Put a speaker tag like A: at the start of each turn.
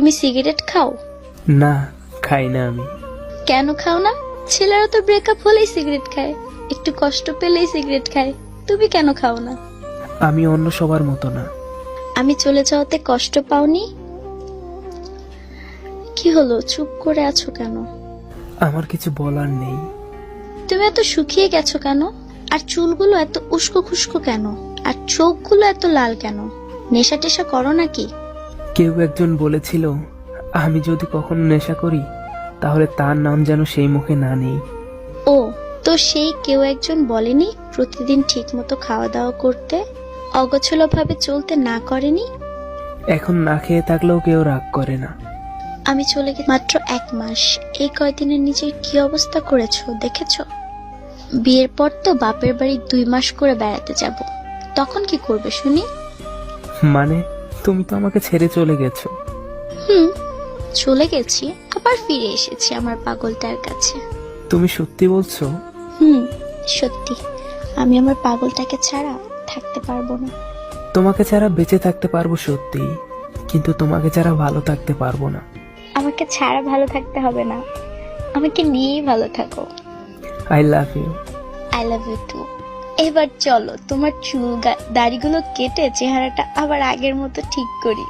A: তুমি সিগারেট খাও?
B: না, খাই না আমি।
A: কেন খাও না? ছেলেরা তো ব্রেকআপ হলেই সিগারেট খায়, একটু কষ্ট পেলেই সিগারেট খায়, তুমি কেন খাও না?
B: আমি অন্য সবার মতো না।
A: আমি চলে যাওয়াতে কষ্ট পাওনি? কি হলো, চুপ করে আছো কেন?
B: আমার কিছু বলার নেই।
A: তুমি এত শুকিয়ে গেছো কেন? আর চুলগুলো এত উস্কো খুস্কো কেন? আর চোখগুলো এত লাল কেন? নেশা টেশা করো নাকি?
B: কেউ একজন বলেছিল, আমি যদি কখনো নেশা করি তাহলে তার নাম যেন সেই মুখে না নেই।
A: ও, তো সেই কেউ একজন বলেনি প্রতিদিন ঠিক মতো খাওয়া দাওয়া করতে, অগোছলো ভাবে চলতে না করেনি?
B: এখন না খেয়ে থাকলেও কেউ রাগ করে না।
A: আমি চলে গেছি মাত্র 1 মাস, এই কয়দিনে নিজের কি অবস্থা করেছো দেখেছো? বিয়ের পর তো বাপের বাড়ি 2 মাস করে বেড়াতে যাব, তখন কি করবে শুনি?
B: মানে তুমি তো আমাকে ছেড়ে চলে গেছো।
A: চলে গেছি, আবার ফিরে এসেছি আমার পাগলটার কাছে।
B: তুমি সত্যি বলছো?
A: সত্যি। আমি আমার পাগলটাকে ছাড়া থাকতে পারবো না।
B: তোমাকে ছাড়া বেঁচে থাকতে পারবো সত্যি, কিন্তু তোমাকে ছাড়া ভালো থাকতে পারবো না।
A: আমাকে ছাড়া ভালো থাকতে হবে না, আমাকে নিয়েই ভালো থাকো।
B: I love you.
A: I love you too. এবার চলো তোমার চুল দাড়িগুলো কেটে চেহারাটা আবার আগের মতো ঠিক করি।